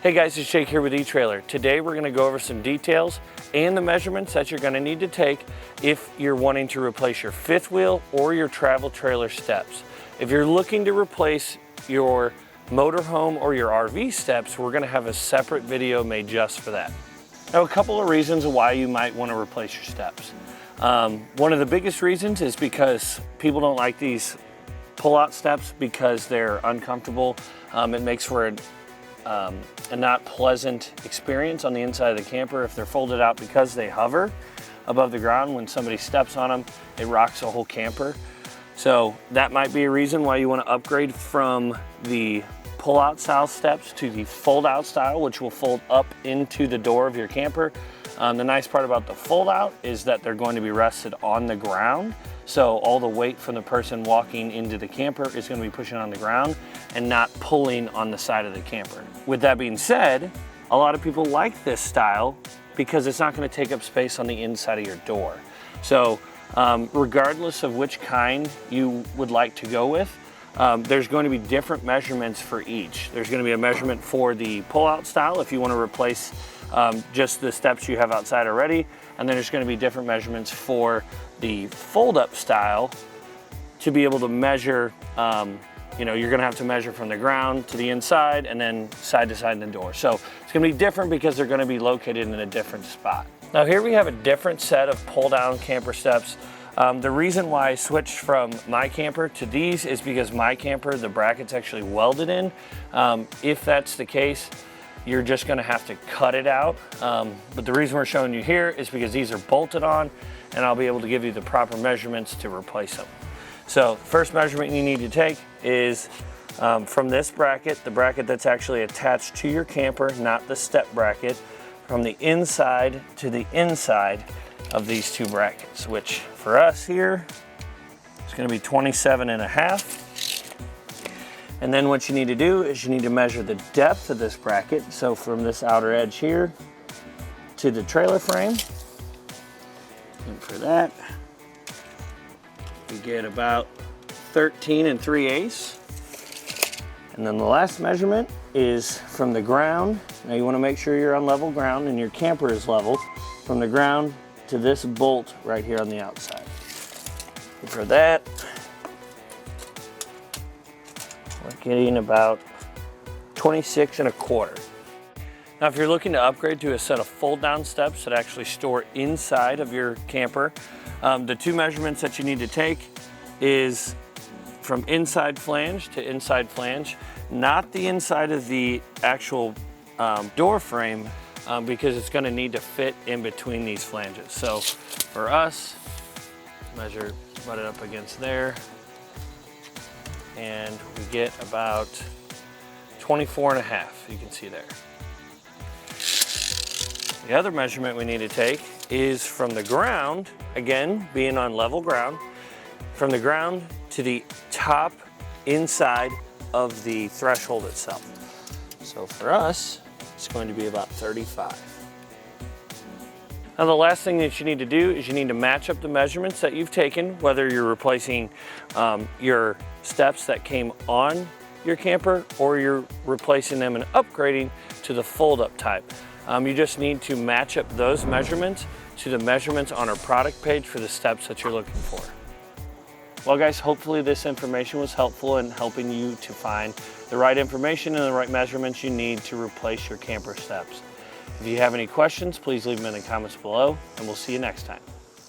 Hey guys, it's Jake here with eTrailer. Today we're going to go over some details and the measurements that you're going to need to take if you're wanting to replace your fifth wheel or your travel trailer steps. If you're looking to replace your motorhome or your RV steps, we're going to have a separate video made just for that. Now, a couple of reasons why you might want to replace your steps. One of the biggest reasons is because people don't like these pull-out steps because they're uncomfortable. It makes for a not pleasant experience on the inside of the camper. If they're folded out because they hover above the ground, when somebody steps on them, it rocks the whole camper. So that might be a reason why you want to upgrade from the pull-out style steps to the fold-out style, which will fold up into the door of your camper. The nice part about the fold-out is that they're going to be rested on the ground. So all the weight from the person walking into the camper is going to be pushing on the ground and not pulling on the side of the camper. With that being said, a lot of people like this style because it's not going to take up space on the inside of your door. So regardless of which kind you would like to go with, there's going to be different measurements for each. There's going to be a measurement for the pull-out style if you want to replace just the steps you have outside already, and then there's going to be different measurements for the fold-up style to be able to measure. You're going to have to measure from the ground to the inside and then side to side in the door. So it's going to be different because they're going to be located in a different spot. Now here we have a different set of pull-down camper steps. The reason why I switched from my camper to these is because my camper, the bracket's actually welded in. If that's the case, you're just going to have to cut it out. But the reason we're showing you here is because these are bolted on, and I'll be able to give you the proper measurements to replace them. So first measurement you need to take is from this bracket, the bracket that's actually attached to your camper, not the step bracket, from the inside to the inside of these two brackets, which for us here is going to be 27.5. And then what you need to do is you need to measure the depth of this bracket. So from this outer edge here to the trailer frame. And for that, we get about 13 3/8. And then the last measurement is from the ground. Now you want to make sure you're on level ground and your camper is level. From the ground to this bolt right here on the outside. And for that, we're getting about 26.25. Now if you're looking to upgrade to a set of fold down steps that actually store inside of your camper, the two measurements that you need to take is from inside flange to inside flange, not the inside of the actual door frame, because it's going to need to fit in between these flanges. So for us, measure, butt it up against there, and we get about 24.5, you can see there. The other measurement we need to take is from the ground, again, being on level ground, from the ground to the top inside of the threshold itself. So for us, it's going to be about 35. Now the last thing that you need to do is you need to match up the measurements that you've taken, whether you're replacing your steps that came on your camper or you're replacing them and upgrading to the fold-up type. You just need to match up those measurements to the measurements on our product page for the steps that you're looking for. Well guys, hopefully this information was helpful in helping you to find the right information and the right measurements you need to replace your camper steps. If you have any questions, please leave them in the comments below, and we'll see you next time.